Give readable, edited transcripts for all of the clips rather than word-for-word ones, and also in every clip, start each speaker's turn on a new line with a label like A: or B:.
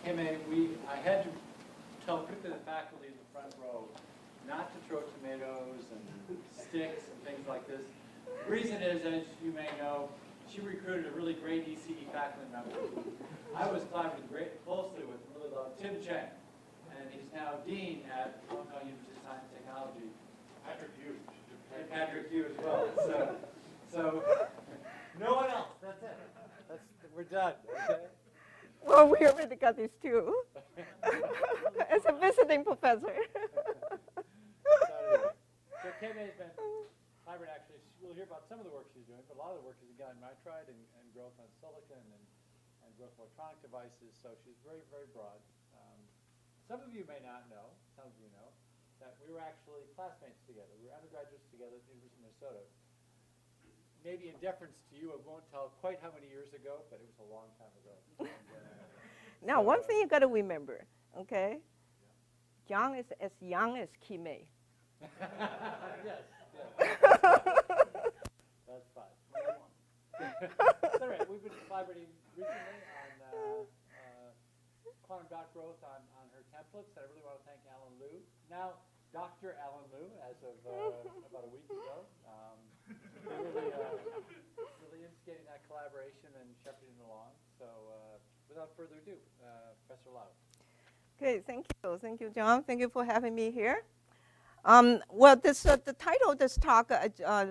A: Kei May, I had to tell particularly the faculty in the front row not to throw tomatoes and sticks and things like this. The reason is, as you may know, she recruited a really great ECE faculty member. I was collaborating closely with really loved Tim Cheng, and he's now dean at Hong Kong University of Science and Technology. Patrick Yu. And Patrick Yu as well. So no one else. That's it. We're done. Okay.
B: Well, we already got these two. As a visiting professor.
A: So Kei May has been collaborating actually. We'll hear about some of the work she's doing, but a lot of the work is in gallium nitride and growth on silicon and growth of electronic devices. So she's very, very broad. Some of you may not know, some of you know, that we were actually classmates together. We were undergraduates together at the University of Minnesota. Maybe in deference to you, I won't tell quite how many years ago, but it was a long time ago.
B: Now, one thing you got to remember, okay? Yeah. John is as young as Kei May.
A: Yes. That's fine. That's all right. We've been collaborating recently on quantum dot growth on her templates. I really want to thank Alan Liu. Now, Dr. Alan Liu, as of about a week ago. Really instigating that collaboration and shepherding along. So without further ado, Professor Lau.
B: Okay, thank you. Thank you, John. Thank you for having me here. Well, this the title of this talk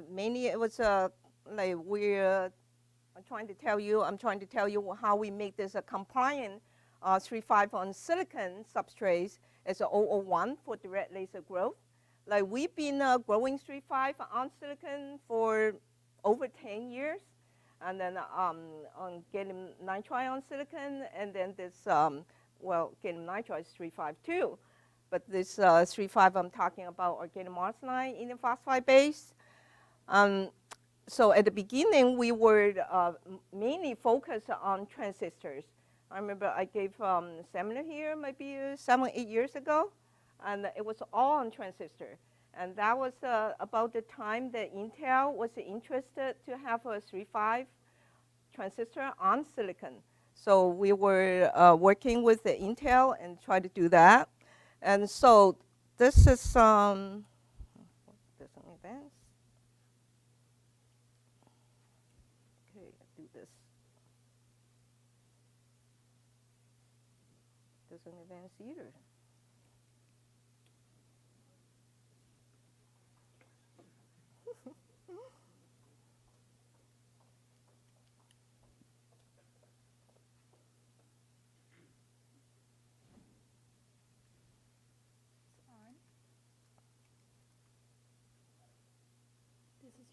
B: mainly it was like I'm trying to tell you how we make this a compliant 3.5 on silicon substrates as a 001 for direct laser growth. Like we've been growing 3.5 on silicon for over 10 years, and then on gallium nitride on silicon, and then this well, gallium nitride is 3.5 too. But this 3.5 I'm talking about are gallium arsenide indium phosphide base. So at the beginning, we were mainly focused on transistors. I remember I gave a seminar here maybe 7 or 8 years ago, and it was all on transistor. And that was about the time that Intel was interested to have a 3.5 transistor on silicon. So we were working with the Intel and try to do that. And so this is there's an advance. Okay, do this. Doesn't advance either.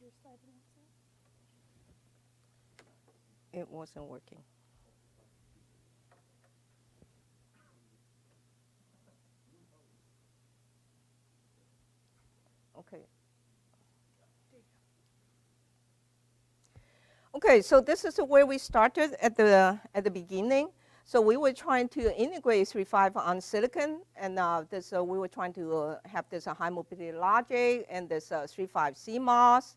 C: Your slide also?
B: It wasn't working. Okay. Okay, so this is where we started at the beginning. So we were trying to integrate 3.5 on silicon, and we were trying to have this high mobility logic and this 3.5 CMOS.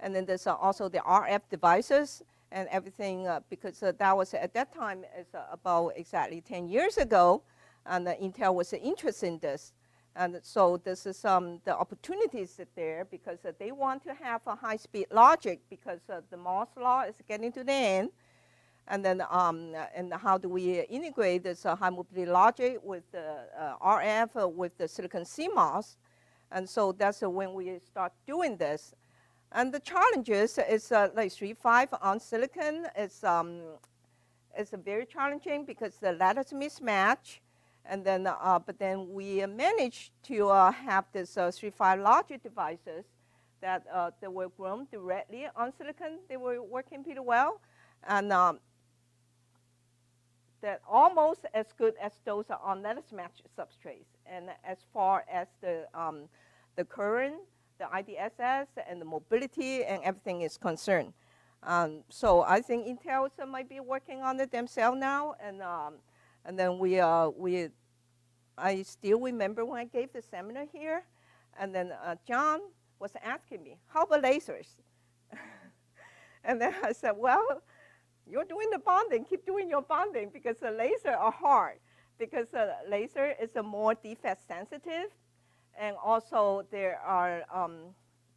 B: And then there's also the RF devices and everything, because that was at that time is about exactly 10 years ago, and Intel was interested in this. And so this is the opportunities there, because they want to have a high-speed logic, because the Moore's law is getting to the end. And then and how do we integrate this high mobility logic with the RF with the silicon CMOS? And so that's when we start doing this. And the challenges is like 3.5 on silicon is very challenging because the lattice mismatch, and then but then we managed to have this 3.5 logic devices that were grown directly on silicon. They were working pretty well, and that almost as good as those are on lattice-mismatched substrates. And as far as the current, the IDSS and the mobility and everything is concerned. So I think Intel might be working on it themselves now, and then I still remember when I gave the seminar here, and then John was asking me, how about lasers? And then I said, well, You're doing the bonding. Keep doing your bonding because the laser are hard. Because the laser is a more defect sensitive, and also there are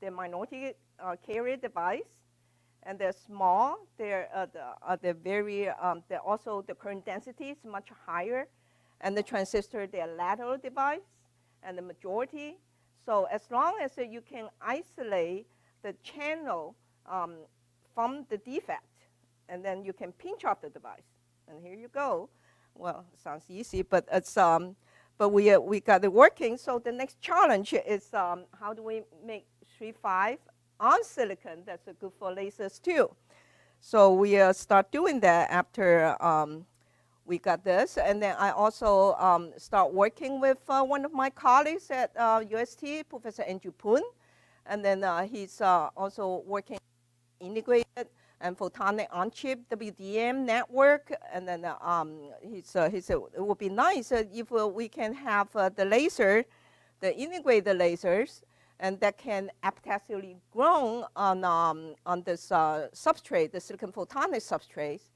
B: the minority carrier device, and they're small. They're they're also the current density is much higher, and the transistor they're lateral device, and the majority. So as long as you can isolate the channel from the defect, and then you can pinch off the device, and here you go. Well, it sounds easy, but it's but we got it working. So the next challenge is how do we make 3.5 on silicon that's good for lasers too. So we start doing that after we got this, and then I also start working with one of my colleagues at UST, Professor Andrew Poon, and then he's also working integrated and photonic on-chip WDM network, and then he said it would be nice if we can have the laser, the integrated lasers, and that can epitaxially grow on this substrate, the silicon photonic substrates.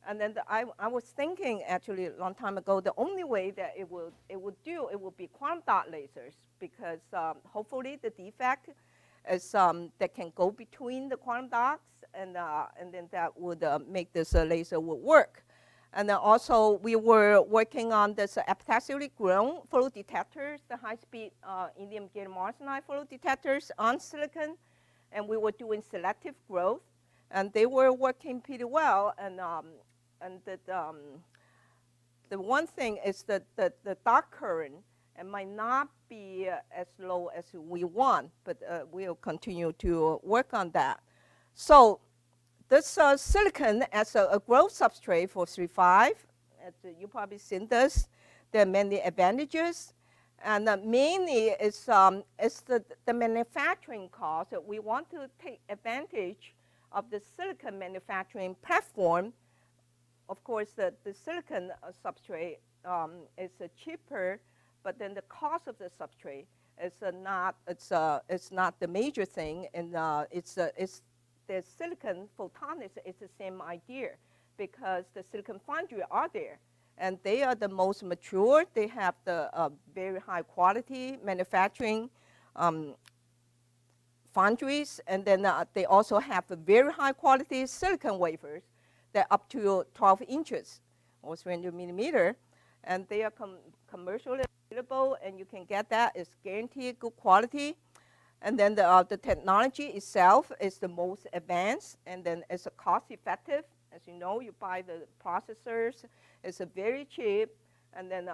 B: And then I was thinking actually a long time ago, the only way that it would be quantum dot lasers, because hopefully the defect is that can go between the quantum dots, and then that would make this laser would work. And then also we were working on this epitaxially grown photodetectors, the high-speed indium gallium arsenide photodetectors on silicon, and we were doing selective growth, and they were working pretty well. And the one thing is that the dark current it might not be as low as we want, but we'll continue to work on that. So this silicon as a growth substrate for 3.5, you probably seen this. There are many advantages, and mainly it's the manufacturing cost. We want to take advantage of the silicon manufacturing platform. Of course, the silicon substrate is cheaper, but then the cost of the substrate is not the major thing, and it's the silicon photonics is the same idea, because the silicon foundry are there, and they are the most mature. They have the very high quality manufacturing foundries, and then they also have the very high quality silicon wafers that up to 12 inches or 300 millimeter, and they are commercially available, and you can get that. It's guaranteed good quality. And then the technology itself is the most advanced, and then it's cost effective. As you know, you buy the processors, it's very cheap, and then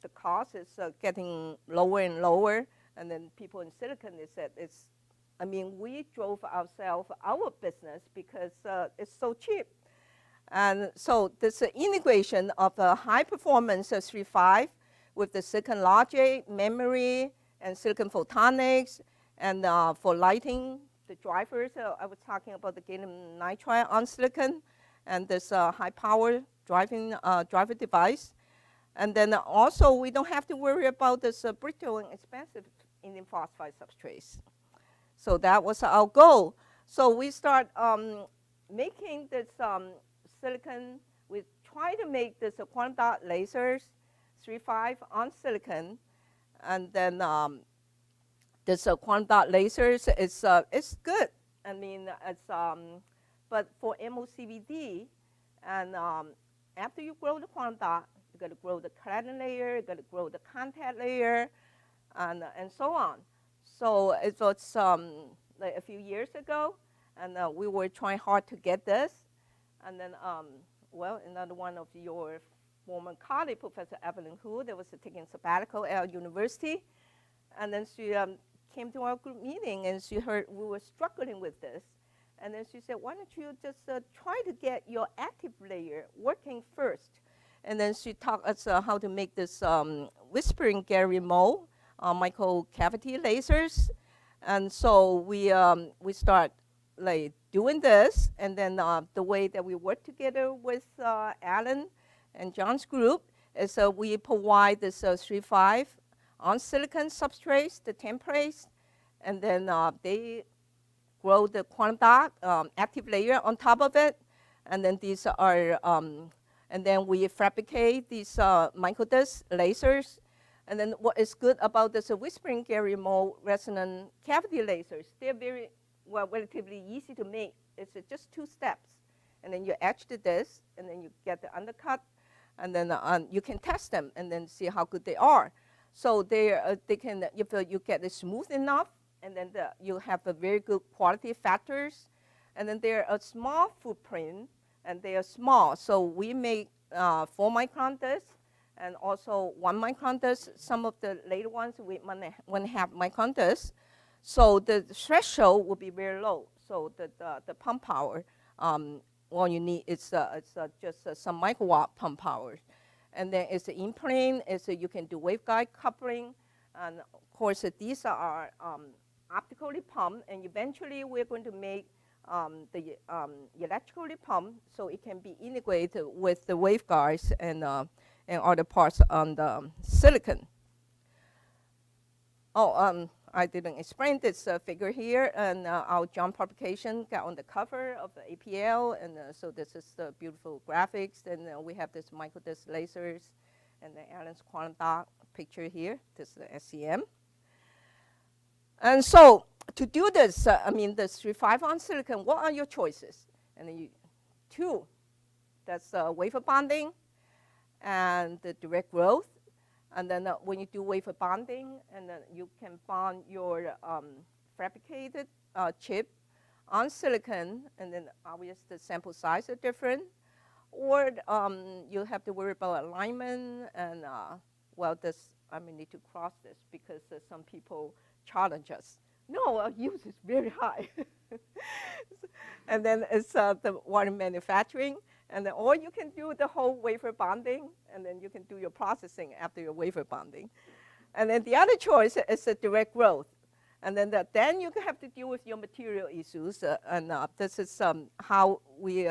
B: the cost is getting lower and lower. And then people in silicon, they said we drove ourselves our business because it's so cheap. And so this integration of the high performance 3.5 with the silicon logic, memory, and silicon photonics, and for lighting, the drivers, I was talking about the gallium nitride on silicon, and this high power driver device. And then also, we don't have to worry about this brittle and expensive indium phosphide substrates. So that was our goal. So we start making this silicon. We try to make this quantum dot lasers, 3.5 on silicon, and then this quantum dot lasers is good. I mean, it's but for MOCVD, and after you grow the quantum dot, you got to grow the cladding layer, you got to grow the contact layer, and so on. So it was like a few years ago, and we were trying hard to get this, and then well, another one of your former colleague, Professor Evelyn Hu, that was taking sabbatical at our university, and then she came to our group meeting, and she heard we were struggling with this, and then she said, why don't you just try to get your active layer working first? And then she taught us how to make this whispering gallery mode microcavity lasers, and so we start like doing this, and then the way that we work together with Alan and John's group is we provide this 3.5 on silicon substrates, the templates, and then they grow the quantum dot active layer on top of it. And then these are, and then we fabricate these microdisc lasers. And then what is good about this whispering Gary Moore resonant cavity lasers, they're very, well, relatively easy to make. It's just 2 steps. And then you etch the disc, and then you get the undercut, and then you can test them and then see how good they are. So they can, if you get it smooth enough, and then you have a very good quality factors, and then they're a small footprint, and they are small. So we make 4-micron discs, and also 1-micron discs. Some of the later ones, we 1.5 micron discs. So the threshold will be very low. So the pump power, all you need is just some microwatt pump power. And then it's the in-plane, you can do waveguide coupling. And of course, these are optically pumped, and eventually we're going to make the electrically pumped, so it can be integrated with the waveguides and other parts on the silicon. Oh, I didn't explain this figure here, and our John publication got on the cover of the APL, and so this is the beautiful graphics, and we have this microdisc lasers, and the Allen's quantum dot picture here. This is the SEM. And so to do this, I mean, the 3-5 on silicon, what are your choices? And then 2, that's wafer bonding and the direct growth. And then when you do wafer bonding, and then you can bond your fabricated chip on silicon, and then obviously the sample size are different. Or you have to worry about alignment, and well, this, I may need to cross this because some people challenge us. No, our use is very high. And then it's the water manufacturing. And then, or you can do the whole wafer bonding, and then you can do your processing after your wafer bonding. And then the other choice is the direct growth. And then then you have to deal with your material issues. And this is how we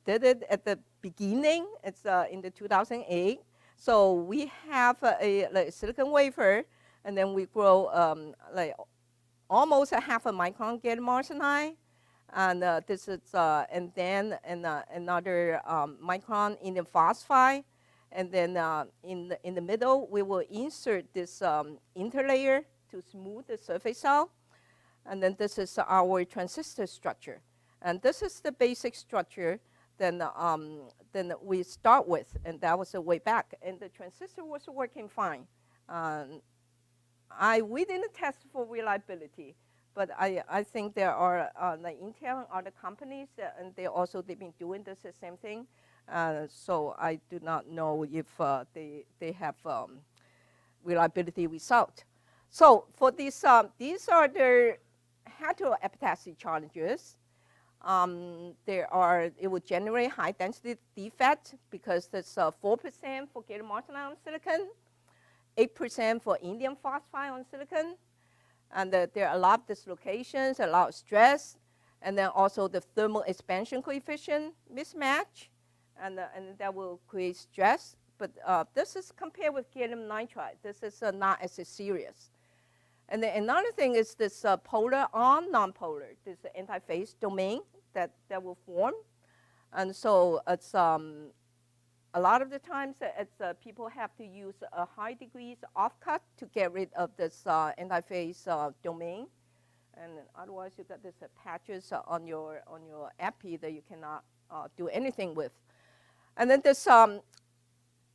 B: did it at the beginning. It's in the 2008. So we have a silicon wafer, and then we grow like almost a 0.5 micron gallium arsenide. And this is, and then another micron in the phosphide. And then in the middle, we will insert this interlayer to smooth the surface out. And then this is our transistor structure. And this is the basic structure then we start with. And that was the way back. And the transistor was working fine. We didn't test for reliability. But I think there are like Intel and other companies, and they've been doing this the same thing. So I do not know if they have reliability result. So for these are the heteroepitaxial challenges. It will generate high density defect because there's 4% for gallium arsenide on silicon, 8% for indium phosphide on silicon. And there are a lot of dislocations, a lot of stress, and then also the thermal expansion coefficient mismatch, and that will create stress. But this is compared with gallium nitride. This is not as serious. And then another thing is this polar on non-polar, this antiphase-domain that will form. And so it's a lot of the times, people have to use a high degrees offcut to get rid of this antiphase domain, and otherwise you got this patches on your epi that you cannot do anything with. And then this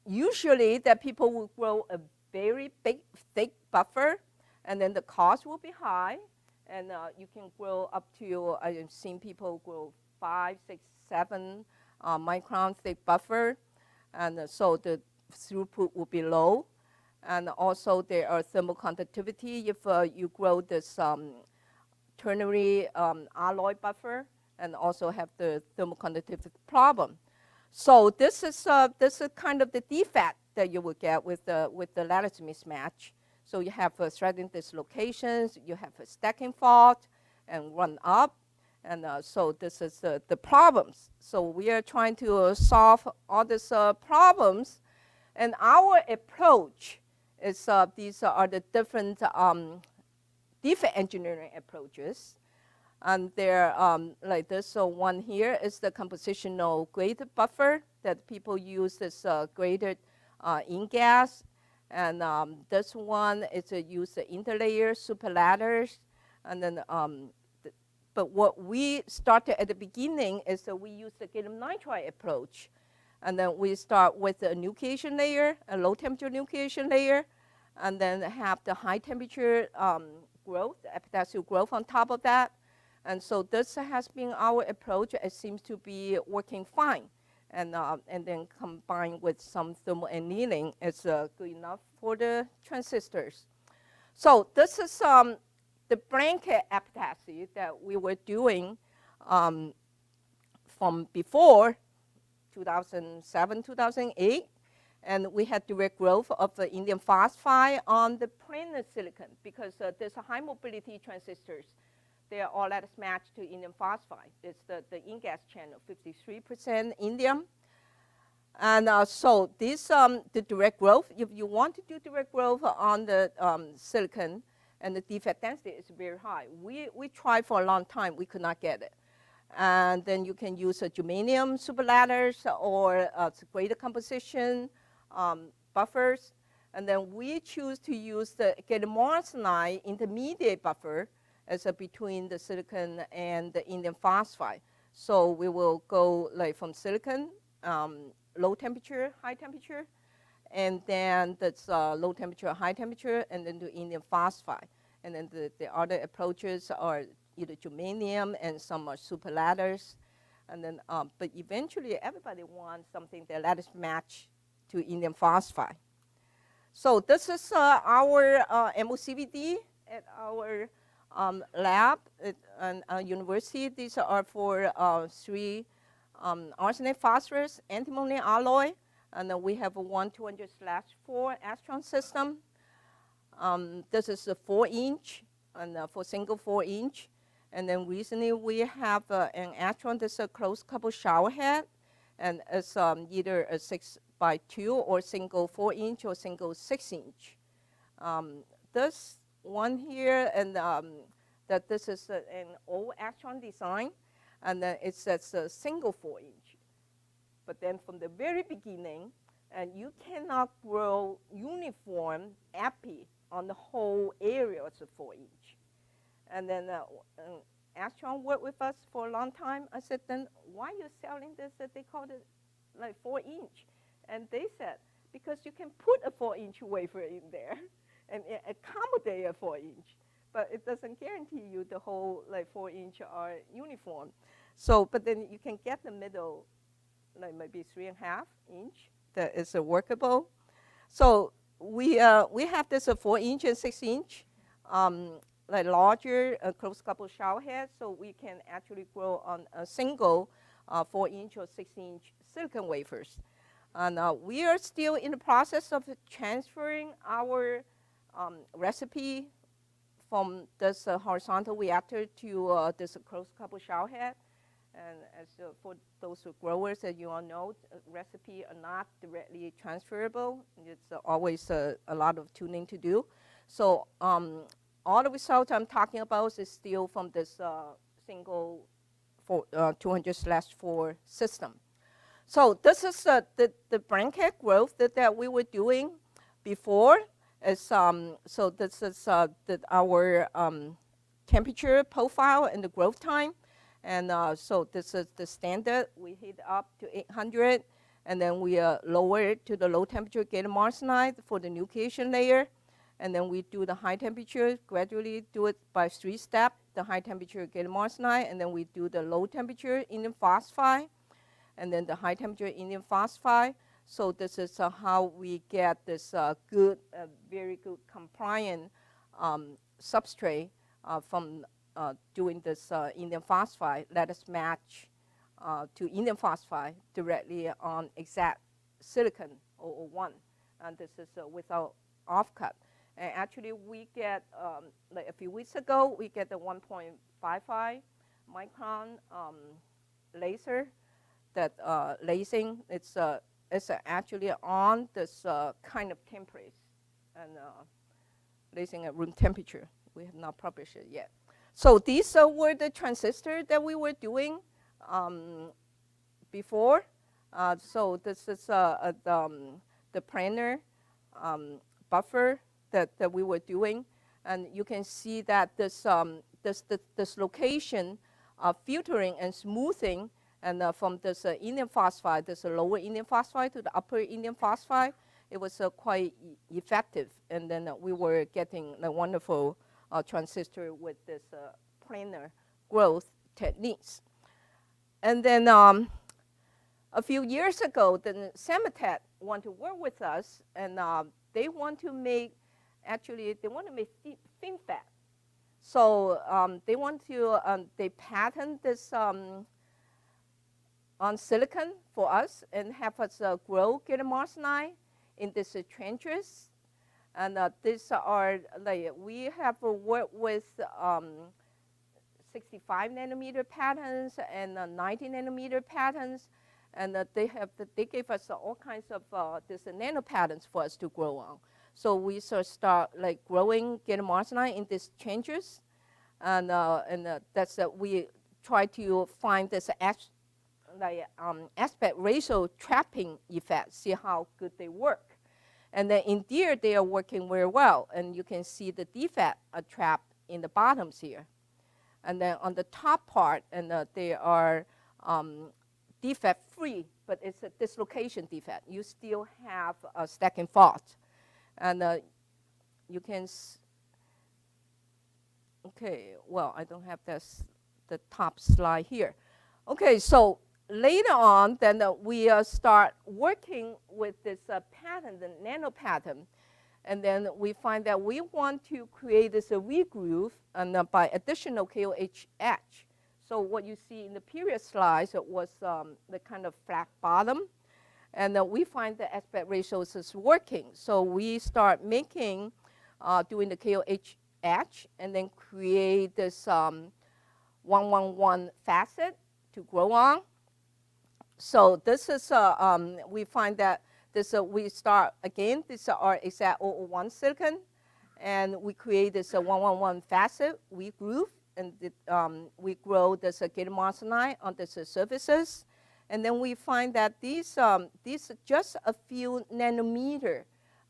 B: usually that people will grow a very big thick buffer, and then the cost will be high, and you can grow up to I've seen people grow 5, 6, 7 micron thick buffer. And so the throughput will be low. And also there are thermal conductivity if you grow this ternary alloy buffer, and also have the thermal conductivity problem. So this is kind of the defect that you will get with the lattice mismatch. So you have threading dislocations, you have a stacking fault, and run up. And so this is the problems. So we are trying to solve all these problems. And our approach is these are the different defect engineering approaches. And they're like this. So one here is the compositional graded buffer that people use this graded InGaAs. And this one is use the interlayer superladders. And then, but what we started at the beginning is that we use the gallium nitride approach. And then we start with a nucleation layer, a low temperature nucleation layer, and then have the high temperature growth, epitaxial growth on top of that. And so this has been our approach. It seems to be working fine. And then combined with some thermal annealing, it's good enough for the transistors. So this is the blanket epitaxy that we were doing from before 2007, 2008. And we had direct growth of the indium phosphide on the planar silicon because there's a high mobility transistors. They are all lattice-matched to indium phosphide. It's the InGaAs channel, 53% indium. And so this, the direct growth, if you want to do direct growth on the silicon, and the defect density is very high. We tried for a long time, we could not get it. And then you can use a germanium superladders or greater composition buffers. And then we choose to use the gallium arsenide intermediate buffer as between the silicon and the indium phosphide. So we will go like from silicon, low temperature, high temperature, and then that's low temperature, high temperature, and then to indium phosphide. And then the other approaches are either germanium and some are superladders. And then, but eventually everybody wants something that lattice match to indium phosphide. So this is our MOCVD at our lab at our university. These are for 3 arsenate phosphorus antimony alloy. And then we have a 1/200/4 Astron system. This is a 4-inch, and for single 4-inch. And then recently we have an Astron that's a closed couple shower head, and it's either a 6x2 or single 4-inch or single 6-inch. This one here, and that this is an old Astron design, and then it's a single 4-inch. But then from the very beginning, and you cannot grow uniform epi on the whole area as a 4-inch. And then Astron worked with us for a long time. I said, then why are you selling this? They called it like 4-inch. And they said, because you can put a 4-inch wafer in there and accommodate a 4-inch. But it doesn't guarantee you the whole like 4-inch are uniform. So, but then you can get the middle, like maybe 3.5-inch that is workable. So we have this 4-inch and 6-inch, like larger closed couple shower head, so we can actually grow on a single 4-inch or 6-inch silicon wafers. And we are still in the process of transferring our recipe from this horizontal reactor to this closed couple shower head. And as for those growers that you all know, recipe are not directly transferable. It's always a lot of tuning to do. So all the results I'm talking about is still from this single 200/4 system. So this is the blanket growth that we were doing before. So this is our temperature profile and the growth time. And so this is the standard. We heat up to 800, and then we lower it to the low temperature gallium arsenide for the nucleation layer. And then we do the high temperature, gradually do it by 3-step, the high temperature gallium arsenide, and then we do the low temperature indium phosphide, and then the high temperature indium phosphide. So this is how we get this good, very good compliant substrate from doing this indium phosphide lattice match to indium phosphide directly on exact silicon 001. And this is without offcut. And actually we get, like a few weeks ago, we get the 1.55 micron laser that lasing. It's actually on this kind of template and lasing at room temperature. We have not published it yet. So these were the transistors that we were doing before. So this is the planar buffer that we were doing. And you can see that this location of filtering and smoothing, and from this indium phosphide, this lower indium phosphide to the upper indium phosphide, it was quite effective. And then we were getting a wonderful transistor with this planar growth techniques. And then a few years ago, the SEMATECH want to work with us, and they want to make, actually, they want to make FinFET. So they want to, they patent this on silicon for us and have us grow gallium arsenide in this trenches. And these are, like, we have worked with 65 nanometer patterns and 90 nanometer patterns. And they gave us all kinds of this nano patterns for us to grow on. So we sort of start like growing gallium arsenide in these changes, and that's we try to find this aspect ratio trapping effect, see how good they work. And then in there, they are working very well, and you can see the defect are trapped in the bottoms here. And then on the top part, and they are defect-free, but it's a dislocation defect. You still have a stacking fault. And you can, okay, well, I don't have this, the top slide here. Okay, so later on, then we start working with this pattern, the nano pattern. And then we find that we want to create this V-groove and by additional KOH edge. So what you see in the previous slides was the kind of flat bottom. And we find the aspect ratios is working. So we start making, doing the KOH edge, and then create this 111 facet to grow on. So this is, we find that this, we start, again, these are exact 001 silicon. And we create this 111 facet, we groove, and we grow this gallium arsenide on the surfaces. And then we find that these just a few nanometer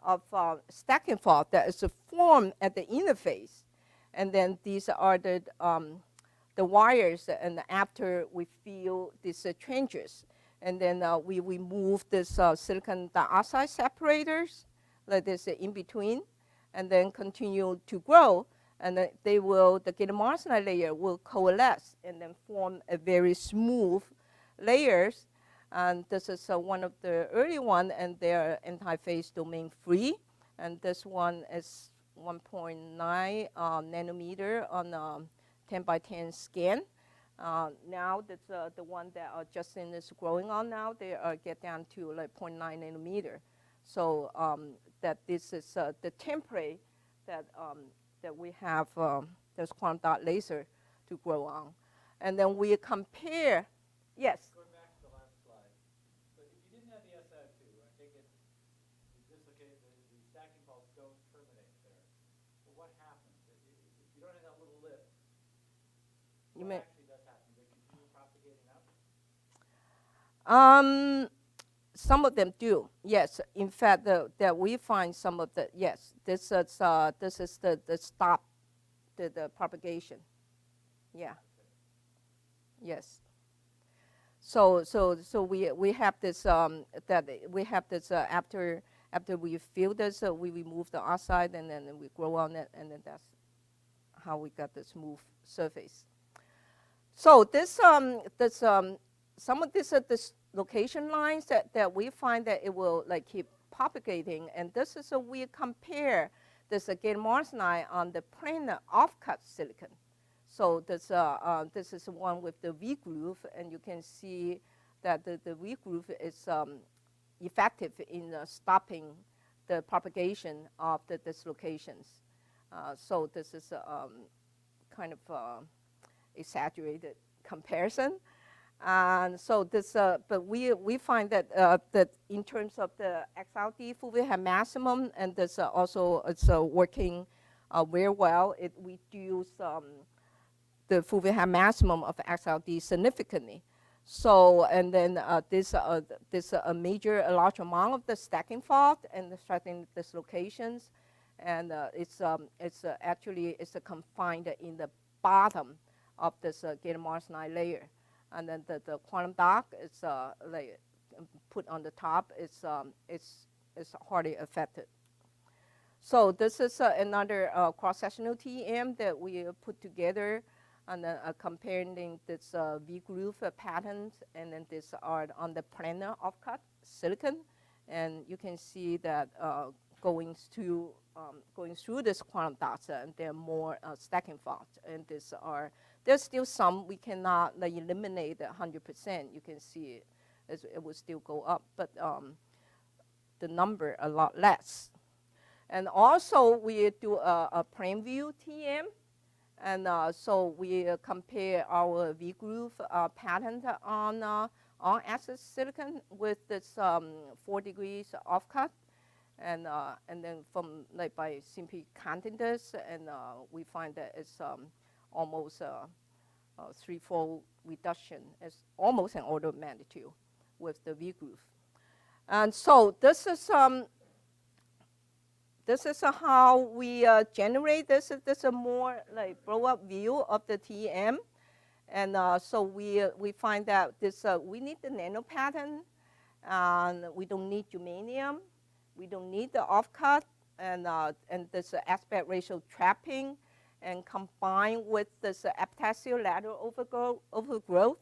B: of stacking fault that is formed at the interface. And then these are the wires, and after we fill these trenches. And then we remove this silicon dioxide separators, like this in between, and then continue to grow. And the gallium arsenide layer will coalesce and then form a very smooth layers. And this is one of the early one, and they're antiphase-domain free. And this one is 1.9 nanometer on 10 by 10 scan. Now that's the one that Justin is growing on now. They get down to like 0.9 nanometer. So that this is the template that that we have this quantum dot laser to grow on. And then we compare, yes?
A: Going back to the last slide. So if you didn't have the SI2, I take it, the stacking faults don't terminate there. But what happens? If you don't have that little lip, what actually does happen? They continue propagating up?
B: Some of them do, yes. In fact, that we find some of the, yes. This is the stop, the propagation. Yeah. Yes. So we have this after we fill this, we remove the oxide, and then we grow on it, and then that's how we got the smooth surface. So some of this location lines that we find that it will like keep propagating, and this is we compare this gallium arsenide on the planar offcut silicon. So this is one with the V groove, and you can see that the V groove is effective in stopping the propagation of the dislocations. So this is kind of exaggerated comparison. And so this, but we find that that in terms of the XLD full width maximum, and this also it's working very well. It reduces the food will have maximum of XLD significantly. So, and then this a large amount of the stacking fault and the striking dislocations, and it's actually confined in the bottom of this gallium arsenide layer, and then the quantum dot is like put on the top. It's hardly affected. So this is another cross-sectional TEM that we put together, and comparing this V-groove patterns, and then these are on the planar offcut silicon, and you can see that going through this quantum dots, and there are more stacking faults, and there's still some we cannot eliminate 100%. You can see it will still go up, but the number a lot less. And also we do a plane view TM. And so we compare our V-groove pattern on acid silicon with this 4 degrees offcut, and then from by simply counting this, and we find that it's almost a threefold reduction. It's almost an order of magnitude with the V-groove. And so this is how we generate this. This is a more blow-up view of the TM. And so we find that we need the nano-pattern, and we don't need germanium. We don't need the offcut, and this aspect ratio trapping, and combined with this epitaxial lateral overgrowth.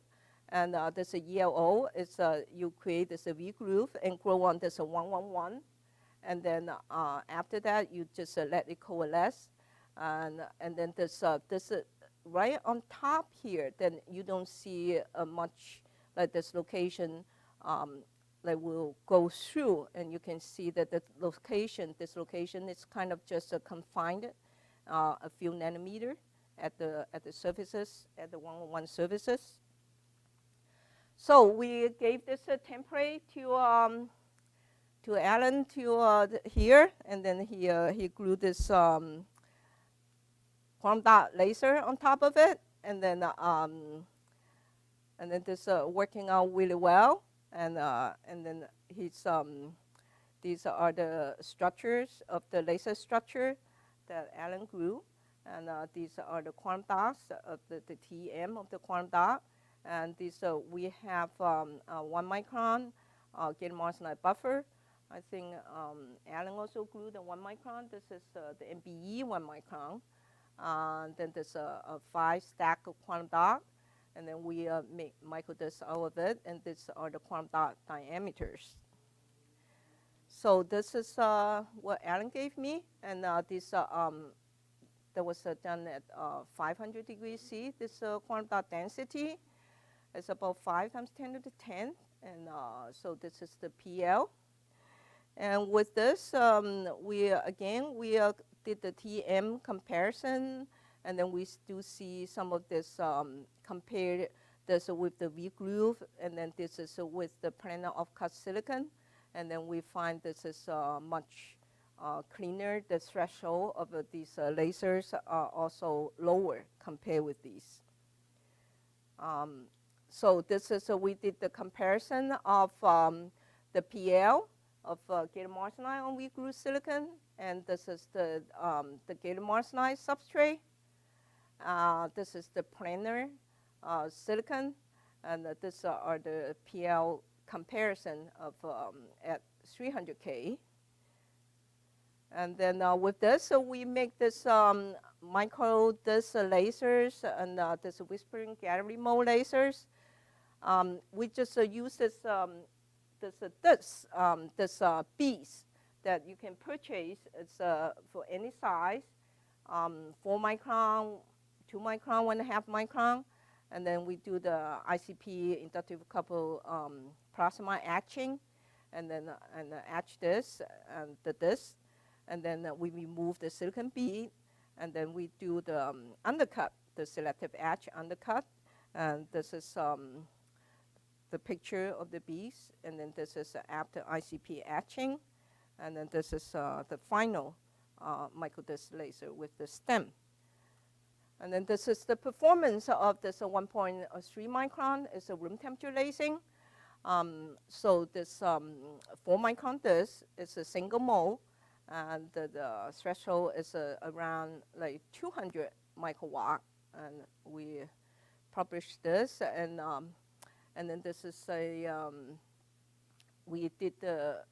B: And this ELO is you create this V-groove and grow on this 111. And then after that, you just let it coalesce, and then this right on top here. Then you don't see much dislocation will go through, and you can see that the dislocation is kind of just confined a few nanometer at the surfaces, at the 111 surfaces. So we gave this template to Alan here, and then he glued this quantum dot laser on top of it, and then this working out really well, and then these are the structures of the laser structure that Alan grew, and these are the quantum dots of the TM of the quantum dot, and these we have 1 micron gallium arsenide buffer. I think Alan also glued the 1 micron. This is the MBE 1 micron. Then there's a 5 stack of quantum dot, and then we make microdisc out of it, and these are the quantum dot diameters. So this is what Alan gave me, and this that was done at 500 degrees C. This quantum dot density is about 5 times 10 to the 10, and so this is the PL. And with this, we did the TM comparison, and then we still see some of this compared this with the V-groove, and then this is with the planar offcut silicon, and then we find this is much cleaner. The threshold of these lasers are also lower compared with these. So this is we did the comparison of the PL of gallium arsenide on V-groove silicon, and this is the gallium arsenide substrate. This is the planar silicon, and these are the PL comparison of at 300K. And then with this, we make this micro disc lasers and this whispering gallery mode lasers. We just use this beads that you can purchase. It's for any size, 4 micron, 2 micron, 1.5 micron, and then we do the ICP inductive couple plasma etching, and then etch this and the disc, and then we remove the silicon bead, and then we do the undercut, the selective etch undercut, and this is the picture of the beads, and then this is after ICP etching, and then this is the final microdisc laser with the stem. And then this is the performance of this 1.3 micron. It's a room temperature lasing. So this 4 micron this is a single mole, and the threshold is around like 200 microwatt. And we published this, and then this is we did the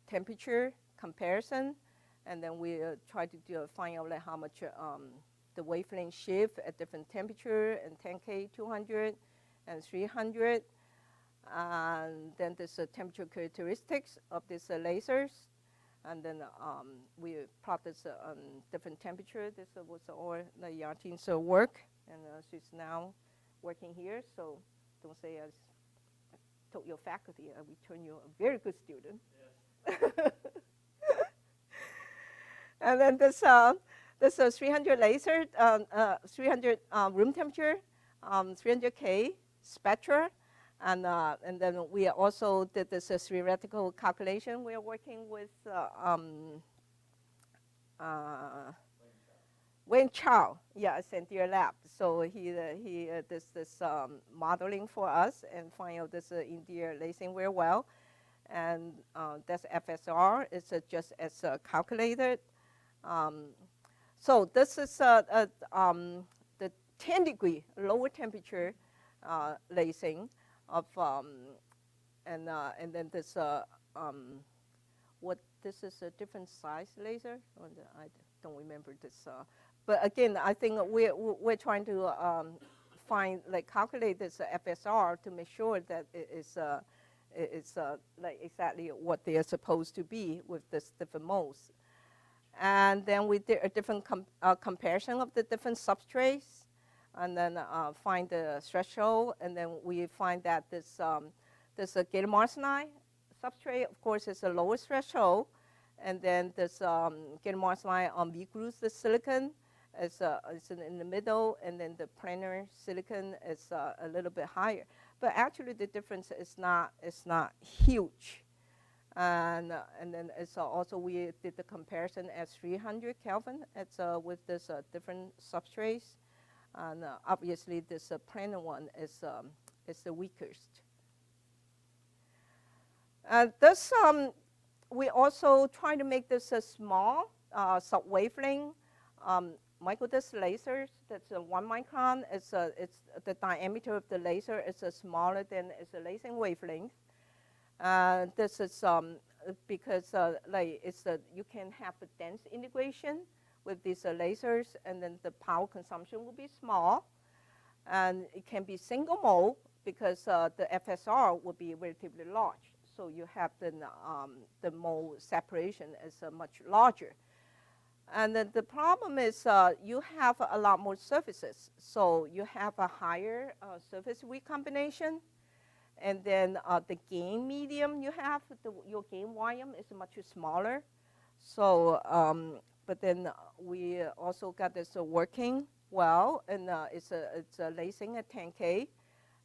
B: temperature comparison, and then we tried to find out like how much the wavelength shift at different temperature, and 10K, 200, and 300. And then there's temperature characteristics of these lasers. And then we plot this on different temperature. This was all the Yartin's work, and she's now working here. So don't say I told your faculty I return you a very good student. Yes. And then this is 300 laser, 300 room temperature, 300K spectra. And then we also did this theoretical calculation. We are working with Wayne Chow, yeah, Sandia Lab. So he did this modeling for us and find out this India lasing very well. And that's FSR. It's just as calculated. So this is the 10 degree lower temperature lasing of and then this what this is a different size laser. I don't remember this, but again I think we're trying to find like calculate this FSR to make sure that it's like exactly what they are supposed to be with this different modes. And then we did a different comparison of the different substrates, and then find the threshold, and then we find that this gallium arsenide substrate, of course, is the lowest threshold, and then this gallium arsenide on V groups, the silicon is in the middle, and then the planar silicon is a little bit higher. But actually, the difference is not huge. And then it's also we did the comparison at 300 Kelvin. It's with this different substrates. And obviously, this planar one is the weakest. This we also try to make this a small sub-wavelength microdisc lasers. That's 1 micron. It's the diameter of the laser is smaller than its lasing wavelength. This is because like you can have a dense integration with these lasers, and then the power consumption will be small, and it can be single mode because the FSR will be relatively large. So you have the mode separation is much larger. And then the problem is you have a lot more surfaces. So you have a higher surface recombination. And then the gain medium you have, your gain volume is much smaller. So, but then we also got this working well, and it's a lasing at 10K,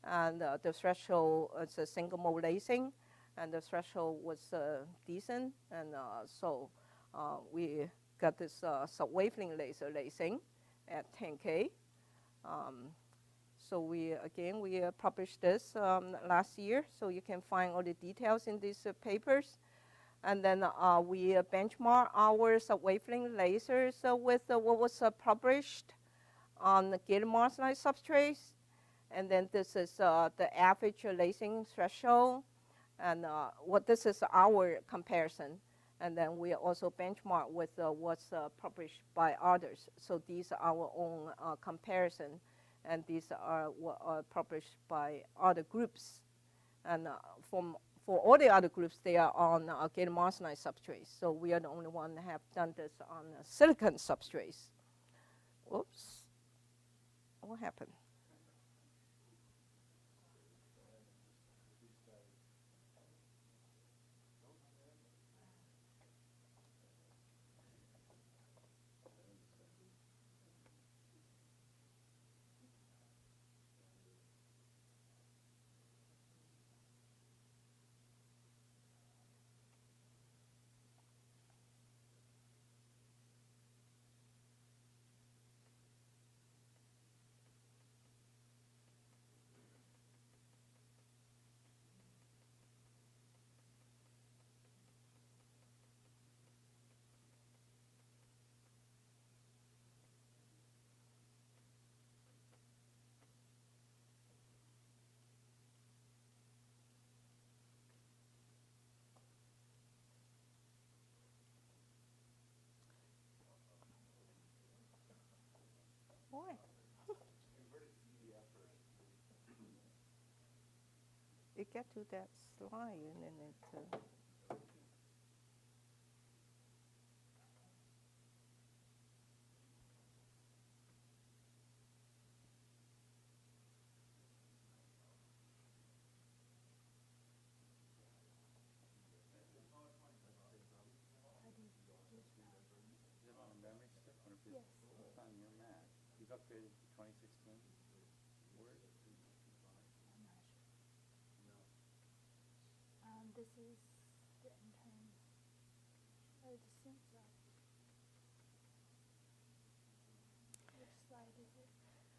B: and the threshold is a single mode lasing, and the threshold was decent, and so we got this sub-wavelength laser lasing at 10K. So we published this last year, so you can find all the details in these papers. And then we benchmark our sub-wavelength lasers with what was published on the gallium arsenide substrates. And then this is the average lasing threshold. And this is our comparison. And then we also benchmark with what's published by others. So these are our own comparison. And these are what are published by other groups. And for all the other groups, they are on gallium arsenide substrates. So we are the only one that have done this on silicon substrates. Whoops. What happened? it get to that slide and then it.
C: Yes.
A: It's on your Mac. You've upgraded to 2016 Word?
C: I'm not sure. This is the intern. Or the sync slide. Which slide is it?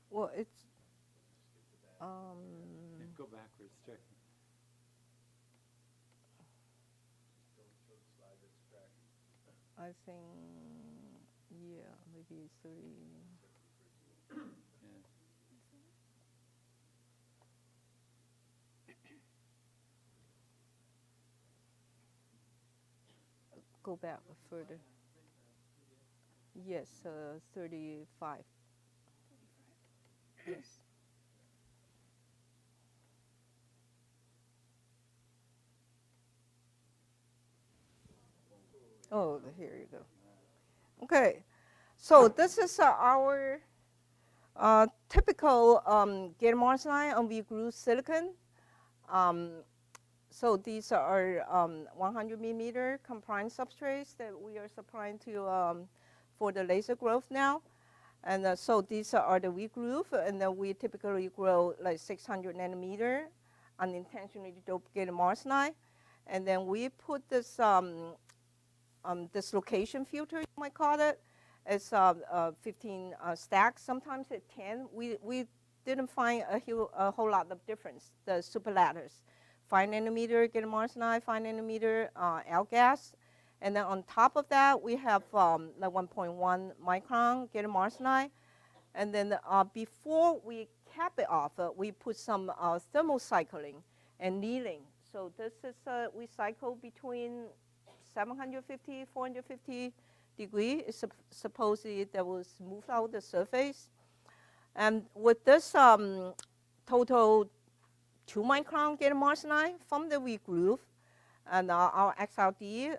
B: Well, it's
A: Yeah, go backwards, check.
B: I think yeah, maybe 30.
A: Yeah.
C: This one?
B: Go back further. Yes, 35.
C: 35.
B: Yes. Oh, here you go. Okay, so this is our typical gallium arsenide on V-groove silicon. So these are 100 millimeter compliant substrates that we are supplying to for the laser growth now. And so these are the V-groove, and then we typically grow like 600 nanometer unintentionally doped gallium arsenide. And then we put this dislocation filter, you might call it. It's 15 stacks, sometimes it's 10. We didn't find a whole lot of difference, the super lattice. 5 nanometer gallium arsenide, 5 nanometer L-gas. And then on top of that, we have the 1.1 micron gallium arsenide. And then before we cap it off, we put some thermocycling and annealing. So this is, we cycle between 750, 450 degrees. It's supposedly that will smooth out the surface. And with this total 2 micron gallium arsenide from the V-groove, and our XRD,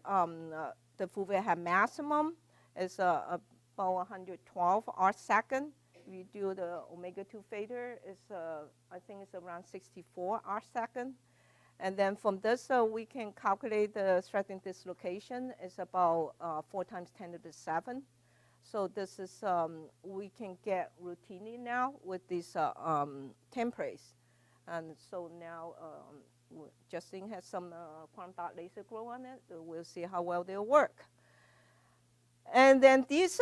B: the full width maximum is about 112 arc-second. We do the omega-2 fader, I think it's around 64 arc-second. And then from this, we can calculate the threading dislocation. It's about 4 times 10 to the 7. So this is, we can get routinely now with these templates. And so now Justin has some quantum dot laser glow on it. So we'll see how well they'll work. And then these,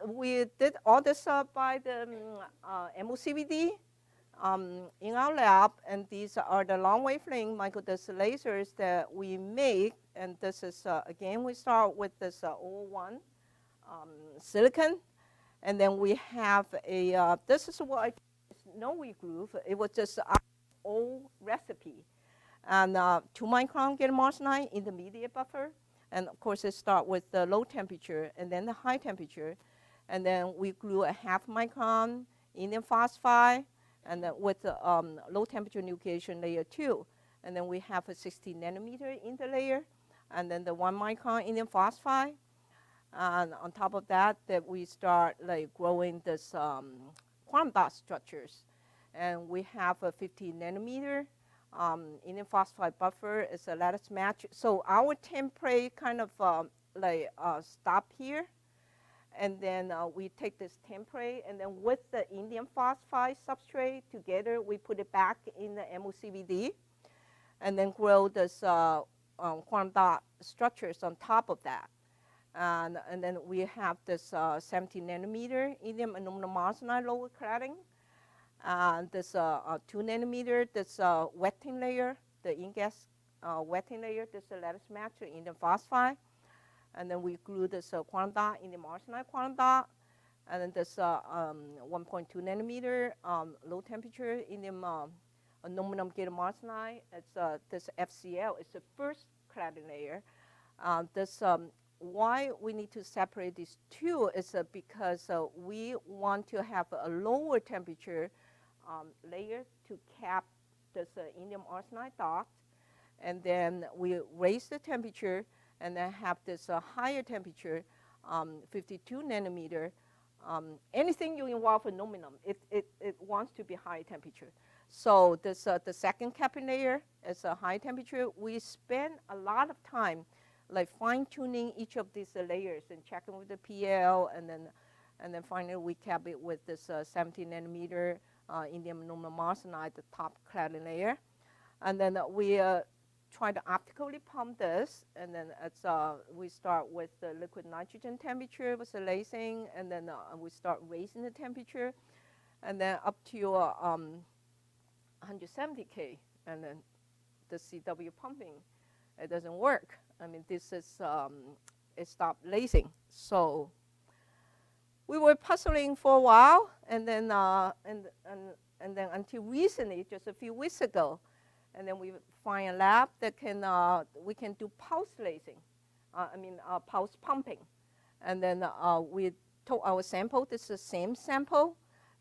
B: we did all this by the MOCVD in our lab. And these are the long wavelength microdisc lasers that we make. And this is, again, we start with this 001 silicon. And then we have a, this is what I know V-groove. It was just our old recipe. And 2 micron gallium arsenide intermediate buffer. And of course, it starts with the low temperature and then the high temperature. And then we glue a 0.5 micron indium phosphide and then with the low temperature nucleation layer 2. And then we have a 60 nanometer interlayer. And then the 1 micron indium phosphide. And on top of that, we start like growing this quantum dot structures. And we have a 15 nanometer indium phosphide buffer. It's a lattice-mismatched. So our template kind of stop here. And then we take this template, and then with the indium phosphide substrate together, we put it back in the MOCVD, and then grow this quantum dot structures on top of that. And then we have this 17 nanometer indium aluminum arsenide lower cladding. And this 2 nanometer, this wetting layer, the InGas wetting layer, this lattice-mismatched indium phosphide. And then we glue this quantum dot indium arsenide quantum dot. And then this 1.2 nanometer low temperature indium aluminum gallium arsenide. It's this FCL. It's the first cladding layer. Why we need to separate these two is because we want to have a lower temperature layer to cap this indium arsenide dot, and then we raise the temperature, and then have this higher temperature, 52 nanometer. Anything you involve aluminum, it wants to be high temperature. So this, the second capping layer is a high temperature. We spend a lot of time like fine-tuning each of these layers and checking with the PL, and then finally we cap it with this 17 nanometer indium aluminum arsenide, the top cladding layer. And then we try to optically pump this, and then it's, we start with the liquid nitrogen temperature with the lacing, and then we start raising the temperature, and then up to 170 K, and then the CW pumping, it doesn't work. I mean, this is, it stopped lacing. So we were puzzling for a while, and then, and then until recently, just a few weeks ago, and then we find a lab that can, we can do pulse lacing, pulse pumping. And then we took our sample, this is the same sample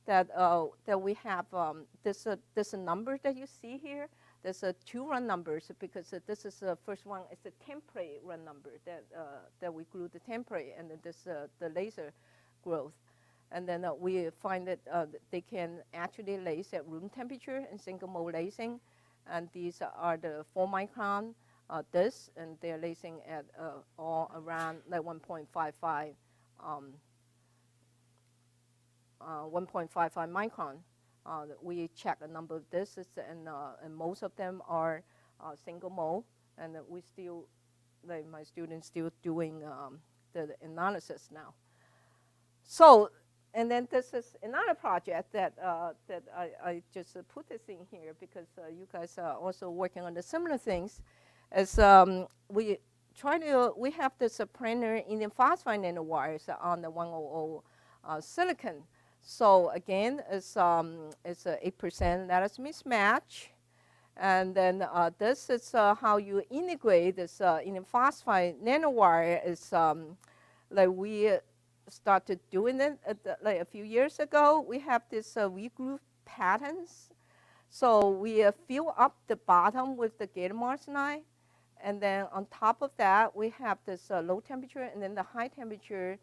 B: that, that we have, this number that you see here. There's two run numbers, because this is the first one, it's the template run number that we glue the template, and then this the laser growth. And then we find that they can actually lace at room temperature in single mode lacing. And these are the 4 micron discs, and they're lacing at all around like 1.55 micron. We check a number of discs, and most of them are single mode, and we still, like my students still doing the analysis now. So, and then this is another project that, that I just put this in here because you guys are also working on the similar things. As we try to, we have this Planar indium phosphine nanowires on the 100 silicon. So again, it's a 8% lattice-mismatched. And then this is how you integrate this indium phosphide nanowire. Is like we started doing it like a few years ago. We have this regroup patterns. So we fill up the bottom with the gallium arsenide, and then on top of that we have this low temperature and then the high temperature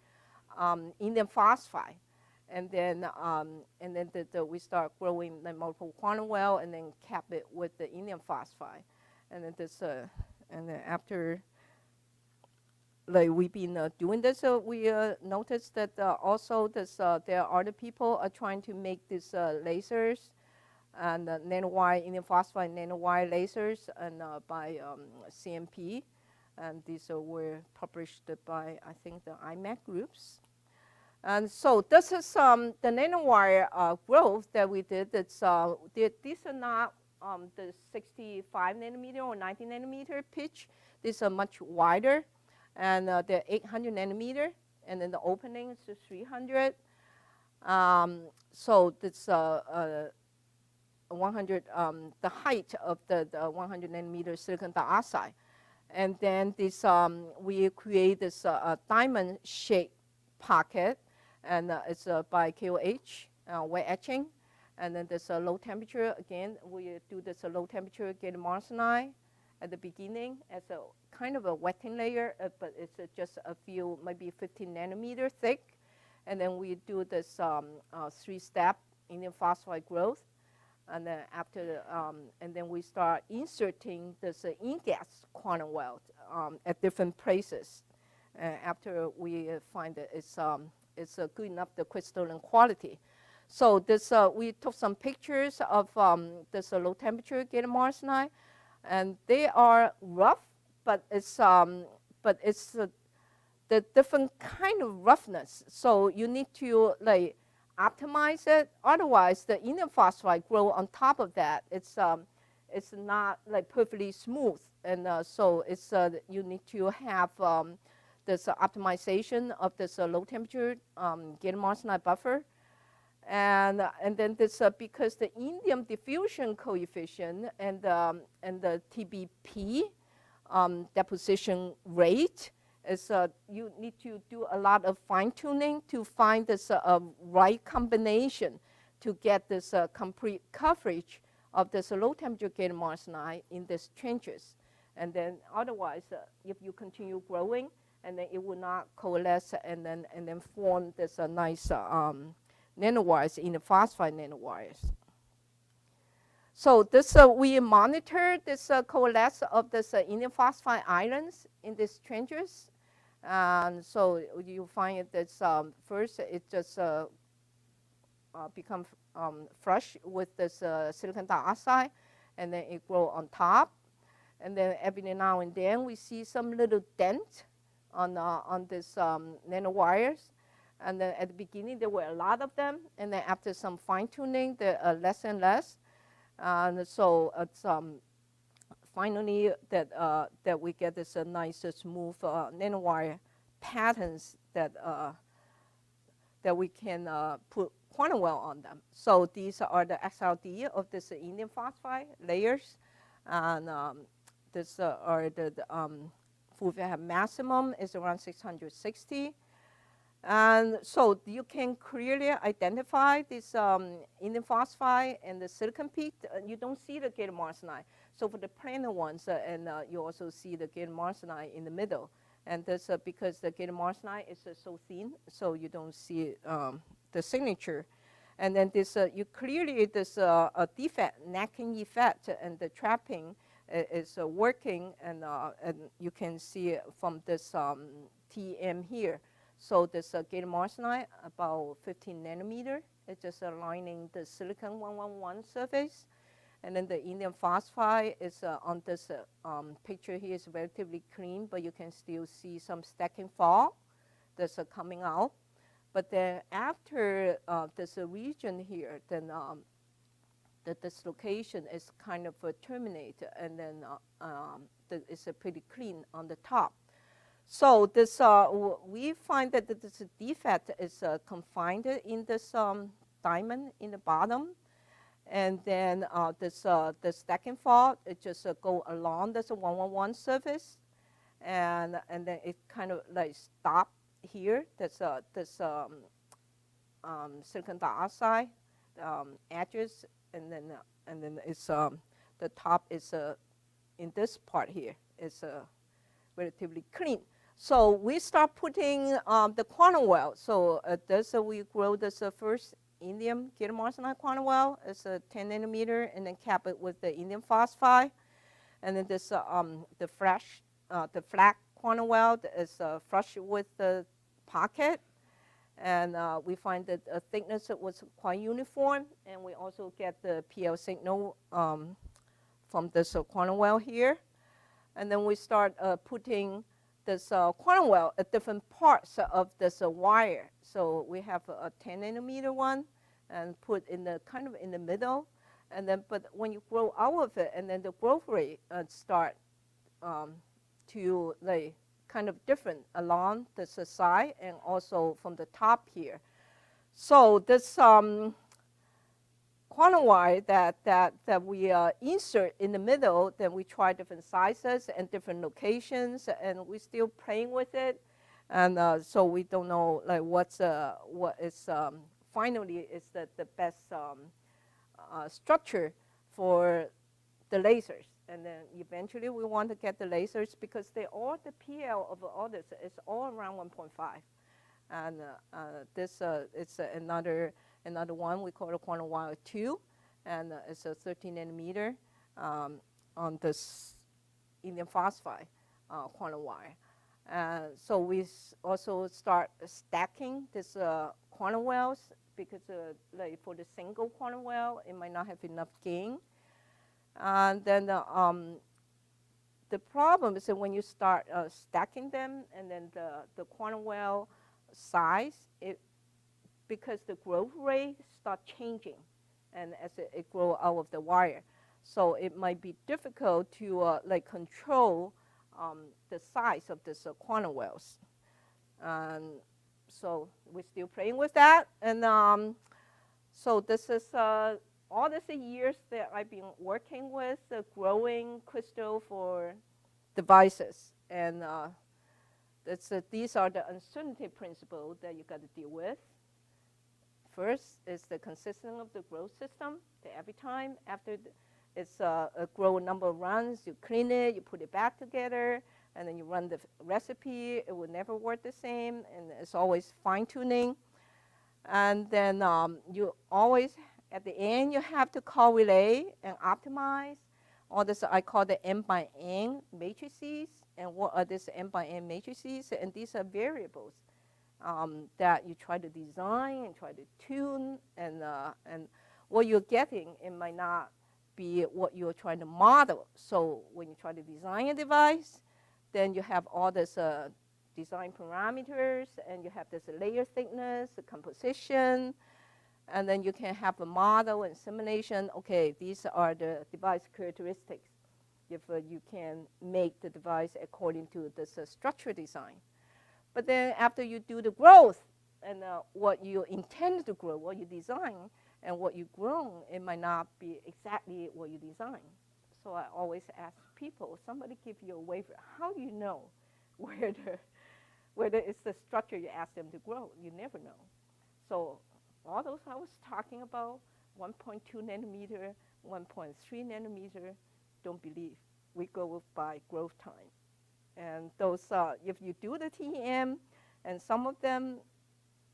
B: indium phosphide, and then we start growing the multiple quantum well, and then cap it with the indium phosphide, and then this and then after. Like we've been doing this, we noticed that also this, there are other people are trying to make these lasers and nanowire, indium phosphide nanowire lasers, and by CMP, and these were published by I think the IMAC groups. And so this is the nanowire growth that we did. It's these are not the 65 nanometer or 90 nanometer pitch. These are much wider. And they're 800 nanometer, and then the opening is 300. So it's 100, the height of the 100 nanometer silicon dioxide. And then this, we create this diamond-shaped pocket, and it's by KOH, wet etching. And then there's a low temperature. Again, we do this low temperature gallium arsenide at the beginning as a kind of a wetting layer, but it's just a few, maybe 15 nanometer thick. And then we do this 3-step indium phosphide growth. And then after, and then we start inserting this InGaAs quantum well at different places. After we find that it's good enough, the crystalline quality. So this, we took some pictures of this low temperature gallium arsenide, and they are rough, but it's the different kind of roughness. So you need to like optimize it. Otherwise, the indium phosphide grow on top of that. It's not like perfectly smooth, and so it's you need to have this optimization of this low temperature gallium arsenide buffer. And then this because the indium diffusion coefficient and the TBP deposition rate is you need to do a lot of fine tuning to find this right combination to get this complete coverage of this low temperature gallium arsenide in these trenches. And then otherwise, if you continue growing, and then it will not coalesce and then form this nice nanowires in the phosphine nanowires. So this we monitor this coalescence of this indium phosphide islands in these trenches. And so you find that first it just becomes flush with this silicon dioxide, and then it grows on top. And then every now and then we see some little dent on this nanowires. And then at the beginning there were a lot of them, and then after some fine tuning, there are less and less. And so it's finally that we get this nice smooth nanowire patterns that we can put quantum well on them. So these are the XLD of this indium phosphide layers, and this are the FUVF maximum is around 660. And so you can clearly identify this indium phosphide and the silicon peak. You don't see the gallium arsenide. So for the planar ones, and you also see the gallium arsenide in the middle. And that's because the gallium arsenide is so thin, so you don't see the signature. And then this, you clearly, this defect, necking effect, and the trapping is working, and you can see it from this TM here. So this gallium arsenide, about 15 nanometer, it's just aligning the silicon 111 surface. And then the indium phosphide is on this picture here is relatively clean, but you can still see some stacking fall that's coming out. But then after this region here, then the dislocation is kind of terminated, and then it's pretty clean on the top. So this we find that this defect is confined in this diamond in the bottom, and then the stacking fault, it just go along this 111 surface, and then it kind of like stop here. That's this silicon dioxide edges, and then it's the top is in this part here is relatively clean. So we start putting the quantum well. So this we grow this first indium gallium arsenide quantum well. It's a 10 nanometer, and then cap it with the indium phosphide. And then this the flat quantum well is flush with the pocket. And we find that the thickness was quite uniform, and we also get the PL signal from this quantum well here. And then we start putting this quantum well at different parts of this wire. So we have a 10 nanometer one, and put in the kind of in the middle. And then, but when you grow out of it, and then the growth rate start to like kind of different along this side and also from the top here. So this quantum wire that we insert in the middle, then we try different sizes and different locations, and we're still playing with it. And so we don't know like what is finally is the best structure for the lasers. And then eventually we want to get the lasers because they all, the PL of all this is all around 1.5. And this it's another one we call it quantum wire 2, and it's a 13 nanometer on this indium phosphide quantum wire. So we also start stacking this quantum wells because like for the single quantum well, it might not have enough gain. And then the problem is that when you start stacking them, and then the quantum well size, because the growth rate starts changing, and as it grows out of the wire, so it might be difficult to like control the size of this quantum wells. And so we're still playing with that, and so this is all these years that I've been working with growing crystal for devices, and these are the uncertainty principles that you got to deal with. first is the consistent of the growth system. Every time after it's a grow number of runs, you clean it, you put it back together, and then you run the recipe. It will never work the same, and it's always fine-tuning. And then you always, at the end, you have to correlate and optimize. All this I call the n by n matrices. And what are these n by n matrices? And these are variables that you try to design and try to tune. And what you're getting, it might not be what you're trying to model. So when you try to design a device, then you have all this design parameters, and you have this layer thickness, the composition, and then you can have a model and simulation. Okay, these are the device characteristics if you can make the device according to this structure design. But then after you do the growth and what you intend to grow, what you design, and what you grown, it might not be exactly what you design. So I always ask people, somebody give you a wafer, how do you know whether it's the structure you ask them to grow? You never know. So all those I was talking about, 1.2 nanometer, 1.3 nanometer, don't believe. We go by growth time. And those, if you do the TEM, and some of them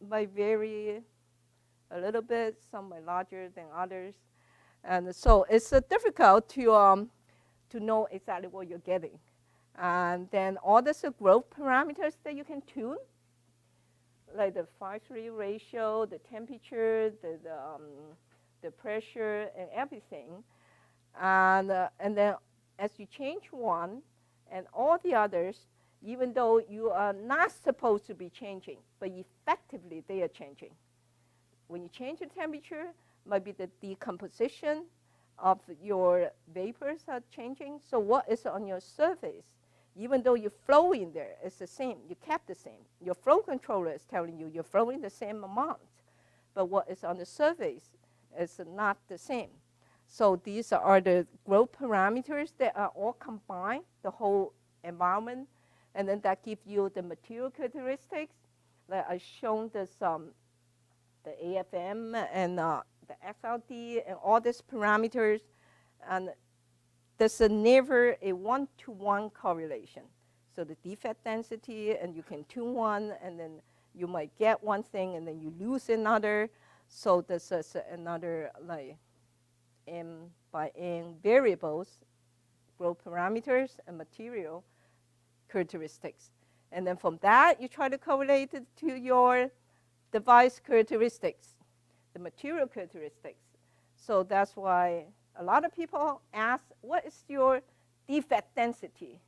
B: might vary a little bit, some are larger than others. And so it's difficult to know exactly what you're getting. And then all these growth parameters that you can tune, like the 5:3 ratio, the temperature, the pressure, and everything. And then as you change one, and all the others, even though you are not supposed to be changing, but effectively they are changing. When you change the temperature, might be the decomposition of your vapors are changing. So what is on your surface, even though you flow in there, it's the same. You kept the same. Your flow controller is telling you you're flowing the same amount. But what is on the surface is not the same. So these are the growth parameters that are all combined, the whole environment. And then that gives you the material characteristics. Like I shown this, the AFM and the XLD and all these parameters. And there's never a one-to-one correlation. So the defect density, and you can tune one, and then you might get one thing, and then you lose another. So this is another like m by n variables, growth parameters, and material characteristics. And then from that, you try to correlate it to your device characteristics, the material characteristics. So that's why a lot of people ask, what is your defect density?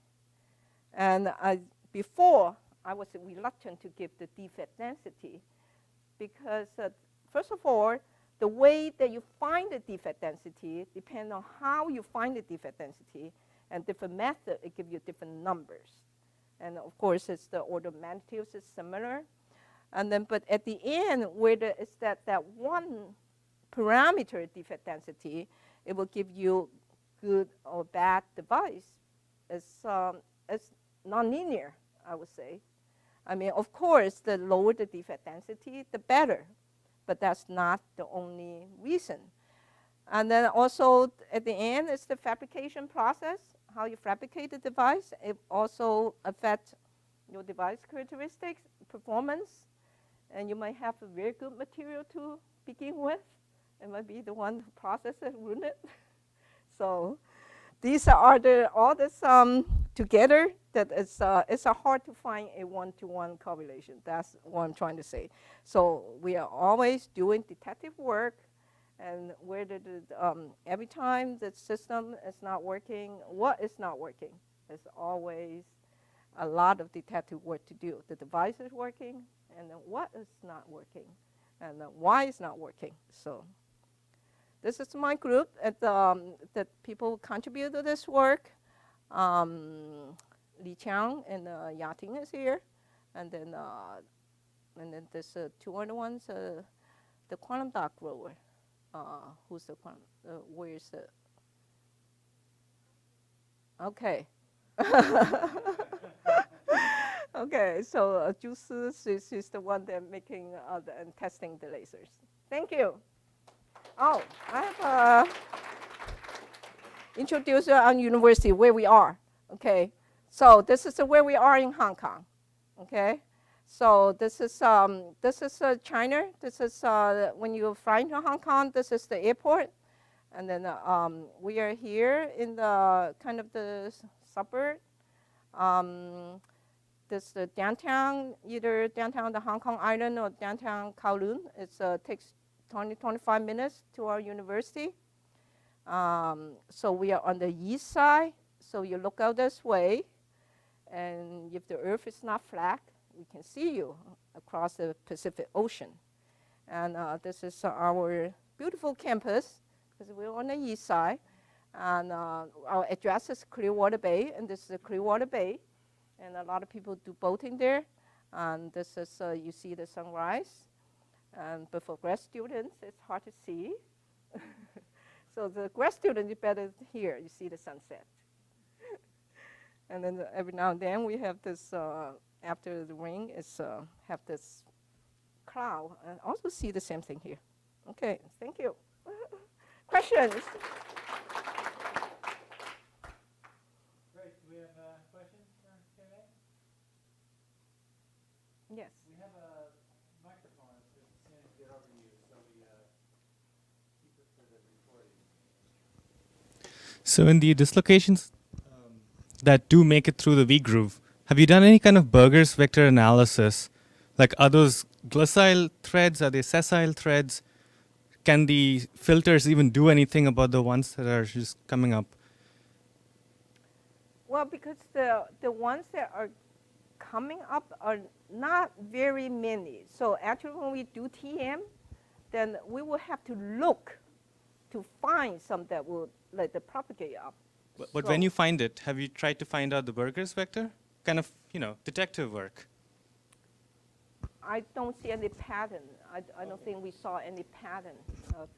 B: And before, I was reluctant to give the defect density because, first of all, the way that you find the defect density depends on how you find the defect density, and different method, it gives you different numbers. And of course, it's the order of magnitudes is similar. And then, but at the end, where it's that one parameter defect density, it will give you good or bad device. It's nonlinear, I would say. I mean, of course, the lower the defect density, the better. But that's not the only reason. And then also at the end, it's the fabrication process, how you fabricate the device. It also affects your device characteristics, performance. And you might have a very good material to begin with. It might be the one who processed it, ruined it. So these are all this together that it's hard to find a one-to-one correlation. That's what I'm trying to say. So we are always doing detective work, and where every time the system is not working, what is not working? There's always a lot of detective work to do. The device is working, and then what is not working, and why it's not working. So this is my group that people contribute to this work. Li Qiang and Yating is here, and then there's two other ones. The quantum dot grower. Who's the quantum? Where is it? Okay. Okay, so Zhu Si, she's the one that making and testing the lasers. Thank you. Oh, I have introduce our university where we are. Okay, so this is where we are in Hong Kong. Okay, so this is China. This is when you fly into Hong Kong. This is the airport, and then we are here in the kind of the suburb. This is the downtown, either downtown the Hong Kong Island or downtown Kowloon. It takes 20-25 minutes to our university. So we are on the east side. So you look out this way, and if the earth is not flat, we can see you across the Pacific Ocean. And this is our beautiful campus, because we're on the east side. And our address is Clearwater Bay, and this is Clearwater Bay. And a lot of people do boating there. And this is, you see the sunrise. But for grad students, it's hard to see. So the grad student, you better here, you see the sunset. And then every now and then we have this, after the rain, have this cloud. And also see the same thing here. Okay, thank you. Questions?
A: Great. Do we have questions for Kei May?
B: Yes.
A: We have a microphone. It's just as soon as we get over to you, so we keep it for the recording.
D: So in the dislocations that do make it through the V groove, have you done any kind of Burgers vector analysis? Like, are those glossile threads? Are they sessile threads? Can the filters even do anything about the ones that are just coming up?
B: Well, because the ones that are coming up are not very many. So actually when we do TM, then we will have to look to find some that will let the propagate up.
D: But when you find it, have you tried to find out the Burgers vector? Kind of, detective work.
B: I don't see any pattern. I don't think we saw any pattern of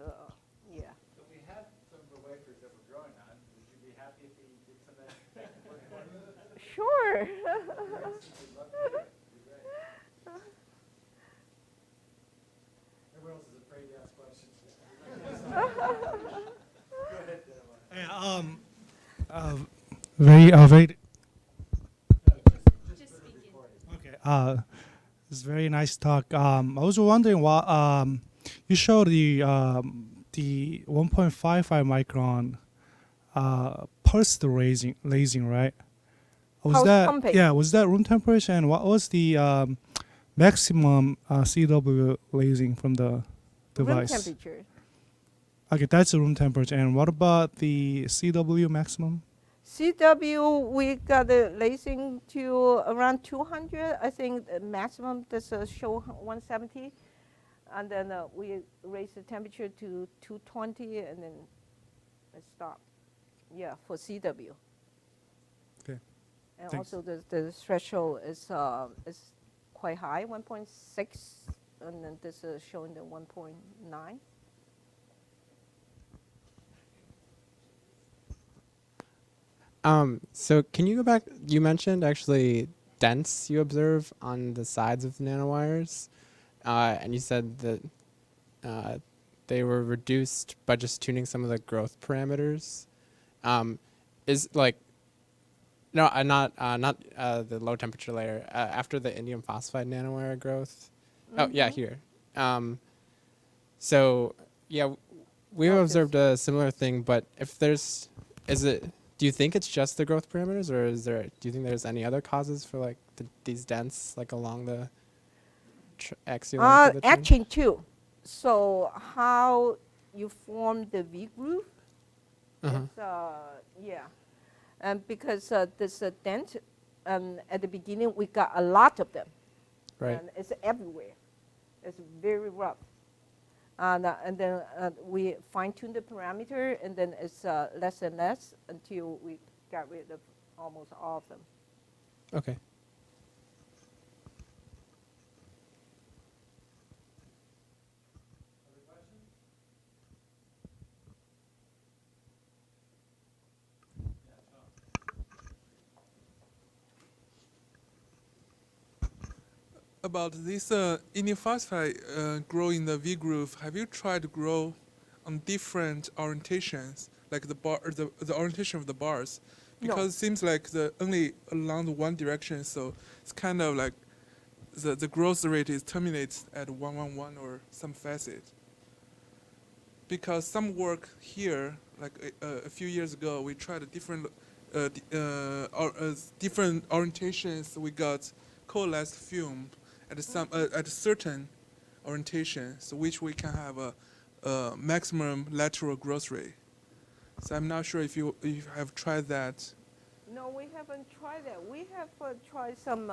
B: yeah.
A: So we have some of the wafers that we're growing on. Would you be happy if we did some of that work for you?
B: Sure.
A: We'd love to do it. It'd be great. Everyone else is afraid to ask questions. Go ahead,
E: Very.
C: Just speaking.
E: Okay. It's a very nice talk. I was wondering why you showed the 1.55 micron pulsed lasing, right?
B: Pulse pumping.
E: Yeah? Was that room temperature? And what was the maximum CW lasing from the device?
B: Room temperature.
E: Okay, that's the room temperature. And what about the CW maximum?
B: CW, we got the lasing to around 200. I think the maximum does show 170. And then we raise the temperature to 220 and then it stop. Yeah, for CW.
E: Okay.
B: And
E: Thanks.
B: also the threshold is quite high, 1.6. And then this is showing the 1.9.
F: So can you go back? You mentioned actually dents you observe on the sides of the nanowires, and you said that they were reduced by just tuning some of the growth parameters. Is like no, not the low temperature layer after the indium phosphide nanowire growth. Oh yeah, here. So yeah, we've observed a similar thing, but if there's, do you think it's just the growth parameters, or do you think there's any other causes for like these dents like along the axial length of the chain?
B: Actually, two. So how you form the V groove? It's, yeah, and because this dent, at the beginning we got a lot of them,
F: Right.
B: and it's everywhere. It's very rough. And then we fine-tune the parameter, and then it's less and less until we got rid of almost all of them.
F: Okay.
A: Other questions? Yeah, Tom.
G: about this indium phosphide grow in the V groove. Have you tried to grow on different orientations, like the orientation of the bars? Because it seems like the only along one direction, so it's kind of like the growth rate is terminates at 111 or some facet. Because some work here, like a few years ago, we tried a different different orientations. We got coalesced film at at a certain orientation, so which we can have a maximum lateral growth rate. So I'm not sure if you have tried that.
B: No, we haven't tried that. We have tried some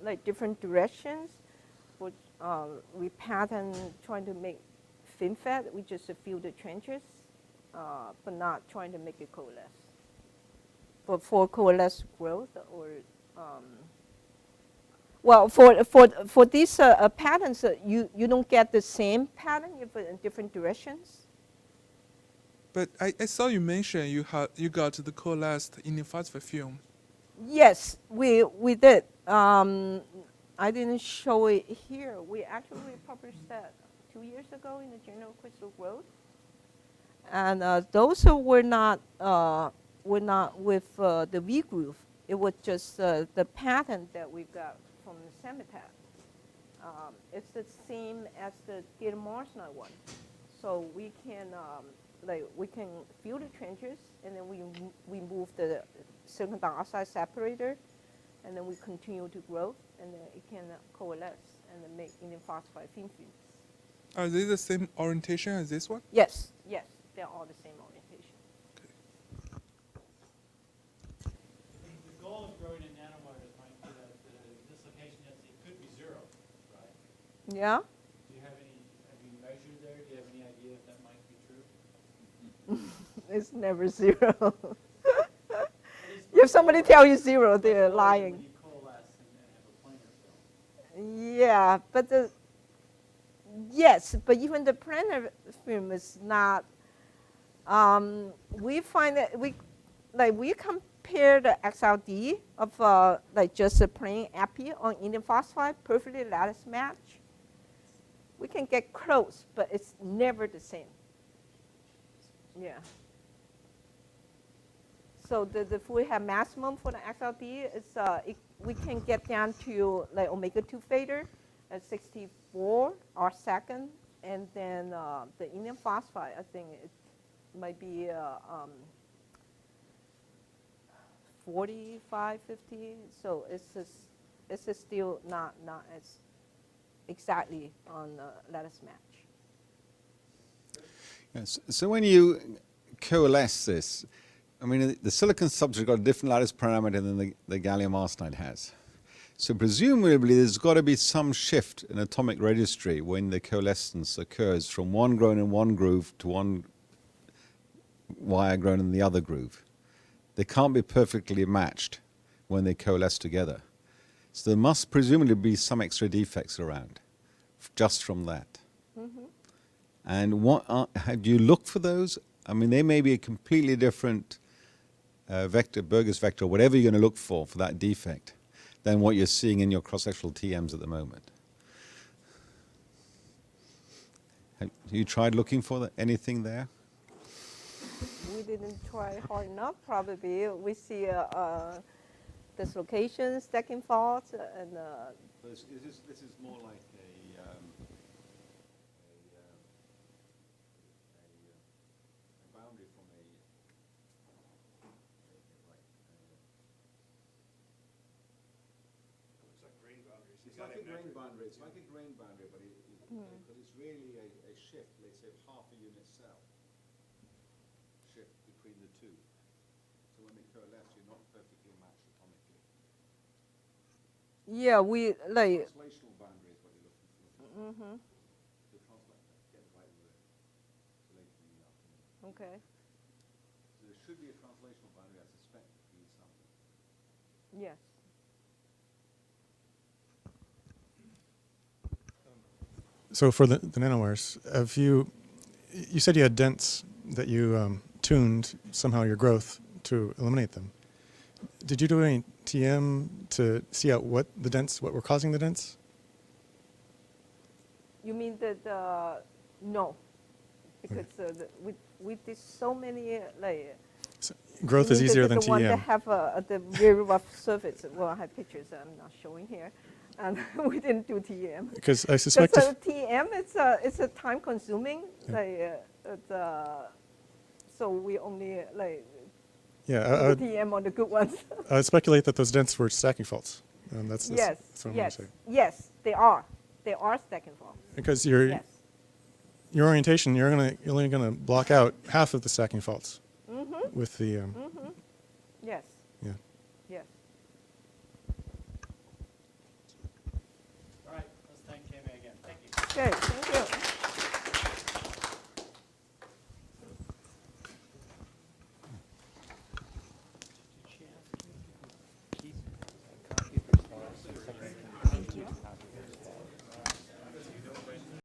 B: like different directions. Which we pattern trying to make FinFET. We just fill the trenches, but not trying to make it coalesce. But for coalesced growth or well, for these patterns, you don't get the same pattern in different directions.
G: But I saw you mention you got the coalesced indium phosphide film.
B: Yes, we did. I didn't show it here. We actually published that 2 years ago in the Journal of Crystal Growth, and those were not with the V groove. It was just the pattern that we got from the SEMATECH. It's the same as the gallium arsenide one, so we can we can fill the trenches, and then we move the silicon dioxide separator, and then we continue to grow, and then it can coalesce and then make indium phosphide thin films.
G: Are they the same orientation as this one?
B: Yes, yes, they're all the same orientation.
A: The goal of growing in nanowires might be that the dislocation density could be 0, right?
B: Yeah.
A: Do you have you measured there? Do you have any idea if that might be true?
B: It's never 0. If somebody tells you 0, they're lying.
A: When you coalesce and have a planar film.
B: Yeah, but yes, but even the planar film is not. We find that we compare the XLD of like just a plain epi on indium phosphide, perfectly lattice match. We can get close, but it's never the same. Yeah. So if we have maximum for the XLD, we can get down to like omega-2 fader at 64 r-second, and then the indium phosphide, I think it might be 45, 50. So it's just still not as exactly on lattice match.
H: Yes. So when you coalesce this, I mean, the silicon substrate got a different lattice parameter than the gallium arsenide has. So presumably there's got to be some shift in atomic registry when the coalescence occurs from one grown in one groove to one wire grown in the other groove. They can't be perfectly matched when they coalesce together. So there must presumably be some extra defects around just from that.
B: Mm-hmm.
H: And have you looked for those? I mean, they may be a completely different vector, Burgers vector, whatever you're going to look for that defect, than what you're seeing in your cross-sectional TMs at the moment. Have you tried looking for anything there?
B: We didn't try hard enough, probably. We see dislocations, stacking faults, and.
H: This is more like a boundary from a
I: It's like grain boundaries.
H: It's like a grain boundary. It's like a grain boundary, but it's really a shift, let's say, of half a unit cell shift between the two. So when they coalesce, you're not perfectly matched atomically.
B: Yeah, we like.
H: Translational boundary is what you're looking for.
B: Mm-hmm.
H: To translate that, get the right word. So later in the afternoon.
B: Okay.
H: So there should be a translational boundary, I suspect, between something.
B: Yes.
I: So for the nanowires, you said you had dents that you tuned somehow your growth to eliminate them. Did you do any TM to see out what were causing the dents?
B: You mean that no, because we did so many like.
I: So growth is
B: You mean
I: easier
B: the
I: than
B: one that
I: TEM.
B: have the very rough surface. Well, I have pictures I'm not showing here, and we didn't do TEM.
I: Because I suspect
B: Because
I: if,
B: TEM it's a time consuming so we only like
I: yeah,
B: do TEM on the good ones.
I: I would speculate that those dents were stacking faults. That's
B: Yes,
I: what I'm
B: yes,
I: going to say.
B: yes, they are. They are stacking faults.
I: Because
B: Yes.
I: your orientation, you're only gonna block out half of the stacking faults with the
B: Yes.
I: yeah.
B: Yes.
A: All right, let's thank Kei May again. Thank you.
B: Okay. Thank you.